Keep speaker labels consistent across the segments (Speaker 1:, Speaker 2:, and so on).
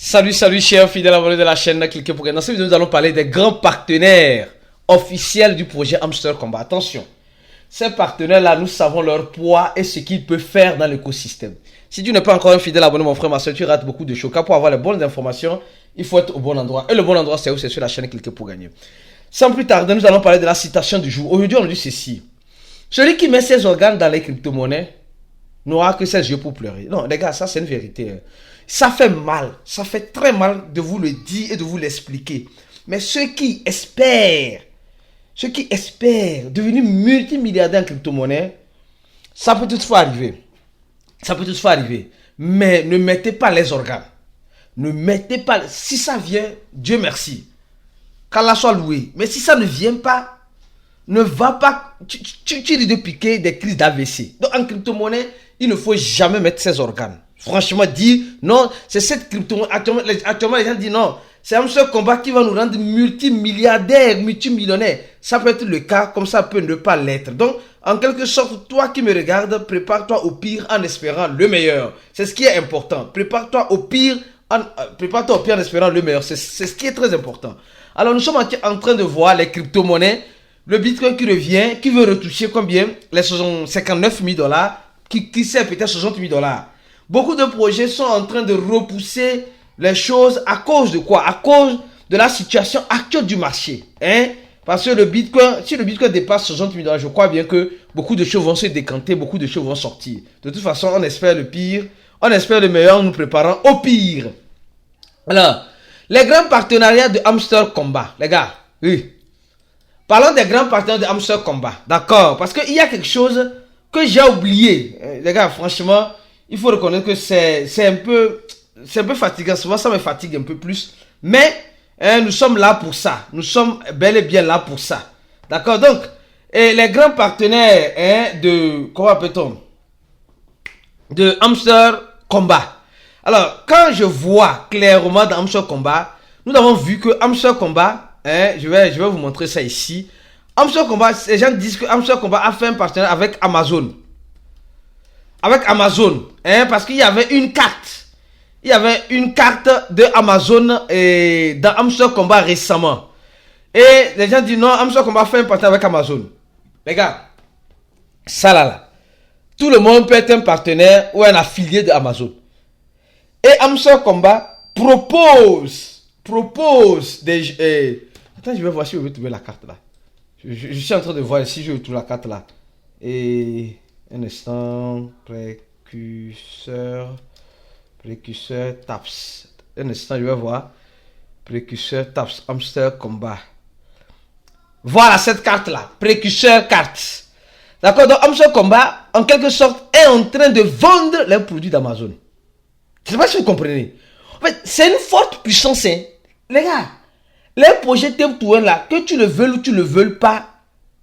Speaker 1: Salut, salut chers fidèles abonnés de la chaîne, cliquez pour gagner. Dans cette vidéo, nous allons parler des grands partenaires officiels du projet Hamster Kombat. Attention, ces partenaires-là, nous savons leur poids et ce qu'ils peuvent faire dans l'écosystème. Si tu n'es pas encore un fidèle abonné, mon frère, ma soeur, tu rates beaucoup de choses. Car pour avoir les bonnes informations, il faut être au bon endroit. Et le bon endroit, c'est où? C'est sur la chaîne, cliquez pour gagner. Sans plus tarder, nous allons parler de la citation du jour. Aujourd'hui, on dit ceci. Celui qui met ses organes dans les crypto-monnaies n'aura que ses yeux pour pleurer. Non, les gars, ça c'est une vérité. Ça fait mal, ça fait très mal de vous le dire et de vous l'expliquer. Mais ceux qui espèrent devenir multimilliardaires en crypto-monnaie, ça peut toutefois arriver. Ça peut toutefois arriver. Mais ne mettez pas les organes. Ne mettez pas... Si ça vient, Dieu merci. Qu'Allah soit loué. Mais si ça ne vient pas, ne va pas... Tu risques de piquer des crises d'AVC. Donc en crypto-monnaie, il ne faut jamais mettre ses organes. Franchement, dire non, c'est cette crypto-monnaie. Actuellement, les gens disent non. C'est Hamster Kombat qui va nous rendre multimilliardaires, multimillionnaires. Ça peut être le cas, comme ça peut ne pas l'être. Donc, en quelque sorte, toi qui me regardes, prépare-toi au pire en espérant le meilleur. C'est ce qui est important. Prépare-toi au pire en espérant le meilleur. C'est ce qui est très important. Alors, nous sommes en train de voir les crypto-monnaies. Le Bitcoin qui revient, qui veut retoucher combien? Les 59 000 $, qui sait peut-être 60 000 $. Beaucoup de projets sont en train de repousser les choses à cause de quoi? À cause de la situation actuelle du marché. Parce que le Bitcoin, si le Bitcoin dépasse 60 000 $, je crois bien que beaucoup de choses vont se décanter, beaucoup de choses vont sortir. De toute façon, on espère le pire, on espère le meilleur en nous préparant au pire. Alors, les grands partenariats de Hamster Kombat, les gars, oui. Parlons des grands partenaires de Hamster Kombat, d'accord? Parce qu'il y a quelque chose que j'ai oublié. Les gars, franchement, il faut reconnaître que c'est un peu fatigant. Souvent, ça me fatigue un peu plus. Mais nous sommes là pour ça. Nous sommes bel et bien là pour ça. D'accord? Donc, les grands partenaires de... Comment appelle-t-on? De Hamster Kombat. Alors, quand je vois clairement dans Hamster Kombat, nous avons vu que Hamster Kombat... je vais vous montrer ça ici. Hamster Kombat, les gens disent que Hamster Kombat a fait un partenariat avec Amazon. Avec Amazon. Parce qu'il y avait une carte. Il y avait une carte de Amazon dans Hamster Kombat récemment. Et les gens disent non, Hamster Kombat a fait un partenariat avec Amazon. Les gars, ça là. Tout le monde peut être un partenaire ou un affilié de Amazon. Et Hamster Kombat propose des... Attends, je vais voir si je vais trouver la carte là. Je suis en train de voir si je vais trouver la carte là. Et un instant, précurseur TAPS. Un instant, je vais voir. Précurseur TAPS, Hamster Kombat. Voilà cette carte là, précurseur carte. D'accord, donc Hamster Kombat, en quelque sorte, est en train de vendre les produits d'Amazon. Je ne sais pas si vous comprenez. En fait, c'est une forte puissance, hein. Les gars. Les projets Top 1 là, que tu le veux ou tu ne le veux pas,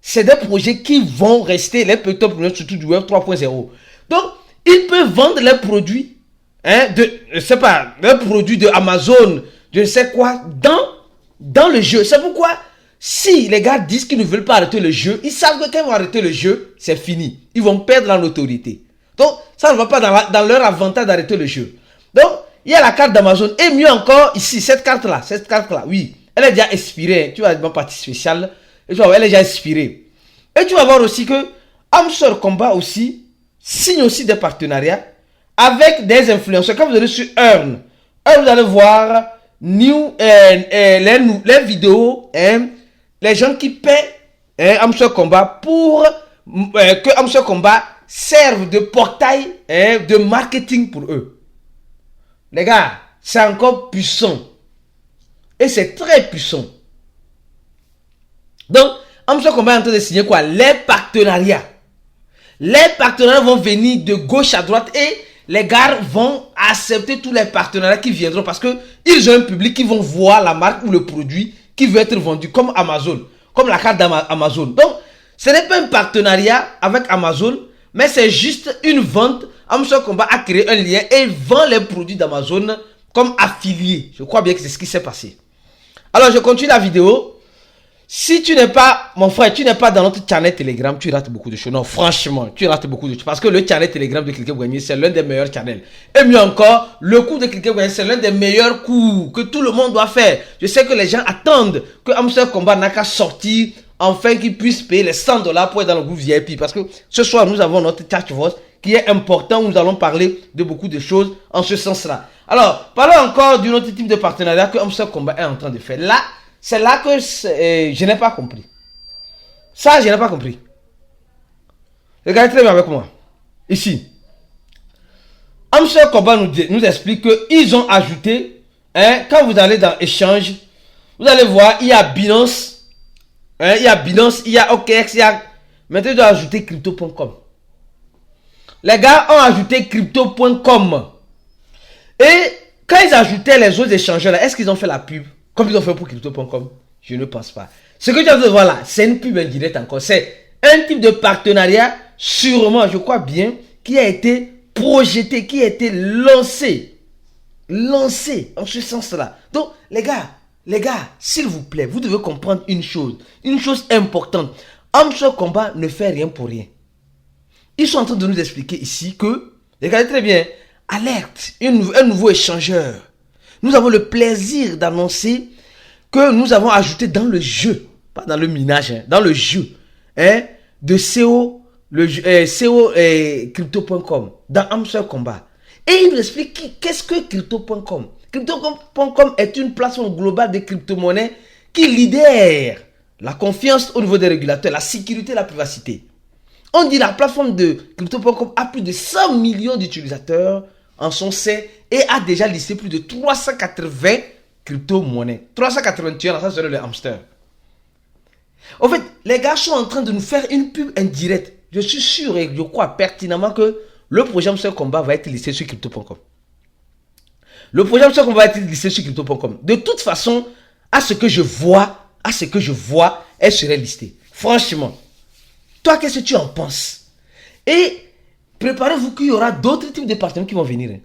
Speaker 1: c'est des projets qui vont rester les top surtout du Web 3.0. Donc, ils peuvent vendre les produits, les produits de Amazon, je ne sais quoi, dans le jeu. C'est pourquoi, si les gars disent qu'ils ne veulent pas arrêter le jeu, ils savent que quand ils vont arrêter le jeu, c'est fini. Ils vont perdre en autorité. Donc, ça ne va pas dans leur avantage d'arrêter le jeu. Donc, il y a la carte d'Amazon. Et mieux encore, ici, cette carte-là, oui. Elle est déjà expirée. Tu vas dans ma partie spéciale. Et tu vas voir, elle est déjà expirée. Et tu vas voir aussi que Hamster Kombat aussi signe aussi des partenariats avec des influenceurs. Quand vous allez sur Earn, vous allez voir les vidéos, les gens qui paient Hamster Kombat pour que Hamster Kombat serve de portail de marketing pour eux. Les gars, c'est encore puissant. Et c'est très puissant. Donc, Hamster Kombat est en train de signer quoi? Les partenariats. Les partenariats vont venir de gauche à droite et les gars vont accepter tous les partenariats qui viendront parce qu'ils ont un public qui vont voir la marque ou le produit qui veut être vendu comme Amazon, comme la carte d'Amazon. Donc, ce n'est pas un partenariat avec Amazon, mais c'est juste une vente. Hamster Kombat a créé un lien et vend les produits d'Amazon comme affilié. Je crois bien que c'est ce qui s'est passé. Alors, je continue la vidéo. Si tu n'es pas, mon frère, tu n'es pas dans notre channel Telegram, tu rates beaucoup de choses. Non, franchement, tu rates beaucoup de choses. Parce que le channel Telegram de Cliquez pour Gagner, c'est l'un des meilleurs channels. Et mieux encore, le cours de Cliquez pour Gagner, c'est l'un des meilleurs cours que tout le monde doit faire. Je sais que les gens attendent que Hamster Combat n'a qu'à sortir, enfin qu'ils puissent payer les $100 pour être dans le groupe VIP. Parce que ce soir, nous avons notre chat voice qui est important, où nous allons parler de beaucoup de choses en ce sens-là. Alors, parlons encore d'un autre type de partenariat que Hamster Combat est en train de faire. Là, c'est là que je n'ai pas compris. Ça, je n'ai pas compris. Regardez très bien avec moi. Ici. Hamster Combat nous explique qu'ils ont ajouté, quand vous allez dans échange, vous allez voir, il y a Binance, il y a Binance, il y a OKX, il y a... Maintenant, ils doivent ajouter crypto.com. Les gars ont ajouté crypto.com. Et quand ils ajoutaient les autres échangeurs, est-ce qu'ils ont fait la pub comme ils ont fait pour crypto.com? Je ne pense pas. Ce que tu as de voir là, c'est une pub indirecte encore. C'est un type de partenariat, sûrement, je crois bien, qui a été projeté, qui a été lancé. Lancé en ce sens-là. Donc, les gars, s'il vous plaît, vous devez comprendre une chose importante. Hamster Combat ne fait rien pour rien. Ils sont en train de nous expliquer ici que, regardez très bien, alerte, un nouveau échangeur. Nous avons le plaisir d'annoncer que nous avons ajouté dans le jeu, pas dans le minage, dans le jeu, de CO, crypto.com, dans Hamster Combat. Et il nous explique qu'est-ce que crypto.com. Crypto.com est une plateforme globale de crypto-monnaies qui lidère la confiance au niveau des régulateurs, la sécurité et la privacité. On dit la plateforme de crypto.com a plus de 100 millions d'utilisateurs en son sein et a déjà listé plus de 380 crypto-monnaies. 381, ça serait le hamster. En fait, les gars sont en train de nous faire une pub indirecte. Je suis sûr et je crois pertinemment que le projet Hamster Combat va être listé sur crypto.com. Le projet Hamster Combat va être listé sur crypto.com. De toute façon, à ce que je vois, elle serait listée. Franchement. Toi, qu'est-ce que tu en penses? Et préparez-vous qu'il y aura d'autres types de partenaires qui vont venir.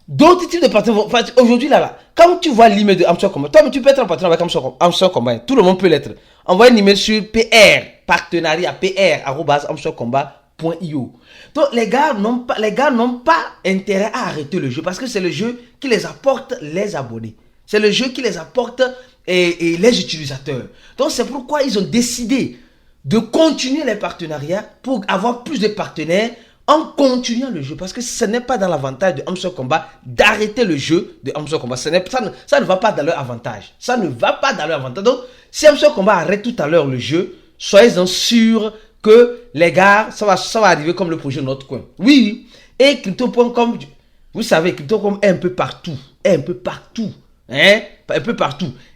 Speaker 1: D'autres types de partenaires. Aujourd'hui, là, quand tu vois l'email de Hamster Combat, toi, tu peux être en partenariat avec Hamster Combat. Tout le monde peut l'être. Envoyez un email sur PR, partenariat, pr@hamstercombat.io. Donc, les gars n'ont pas intérêt à arrêter le jeu parce que c'est le jeu qui les apporte les abonnés. C'est le jeu qui les apporte et les utilisateurs. Donc, c'est pourquoi ils ont décidé de continuer les partenariats pour avoir plus de partenaires en continuant le jeu. Parce que ce n'est pas dans l'avantage de Hamster Combat d'arrêter le jeu de Hamster Combat. Ça ne va pas dans leur avantage. Ça ne va pas dans leur avantage. Donc, si Hamster Combat arrête tout à l'heure le jeu, soyez-en sûrs que les gars, ça va arriver comme le projet Notre Coin. Oui, et Crypto.com, vous savez, Crypto.com est un peu partout. Un peu partout.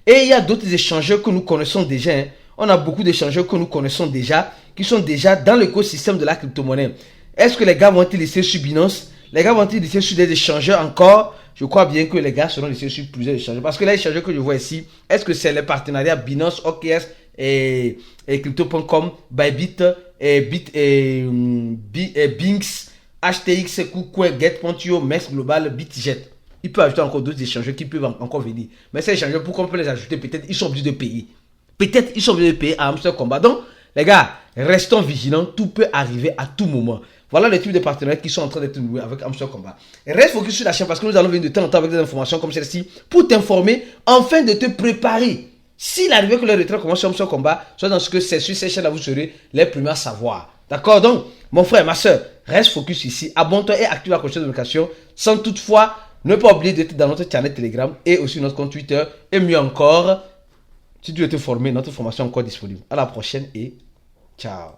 Speaker 1: Et il y a d'autres échangeurs que nous connaissons déjà. On a beaucoup d'échangeurs que nous connaissons déjà, qui sont déjà dans l'écosystème de la crypto-monnaie. Est-ce que les gars vont être listés sur Binance? Les gars vont être listés sur des échangeurs encore? Je crois bien que les gars seront listés sur plusieurs échangeurs. Parce que les échangeurs que je vois ici, est-ce que c'est les partenariats Binance, OKX et Crypto.com, Bybit, Binx, HTX, KuCoin, Get.io, Mex Global, BitJet. Il peut ajouter encore d'autres échangeurs qui peuvent encore venir. Mais ces échangeurs, pour qu'on peut les ajouter, peut-être ils sont obligés de payer. Peut-être ils sont obligés de payer à Hamster Combat. Donc, les gars, restons vigilants. Tout peut arriver à tout moment. Voilà les types de partenaires qui sont en train d'être noués avec Hamster Combat. Reste focus sur la chaîne parce que nous allons venir de temps en temps avec des informations comme celle-ci pour t'informer, afin de te préparer. S'il arrive que le retrait commence sur Hamster Combat, soit dans ce que c'est sur ces chaînes-là, vous serez les premiers à savoir. D'accord? Donc, mon frère, ma soeur, reste focus ici. Abonne-toi et active la cloche de notification sans toutefois ne pas oublier d'être dans notre channel Telegram et aussi notre compte Twitter. Et mieux encore, si tu veux te former, notre formation est encore disponible. À la prochaine et ciao.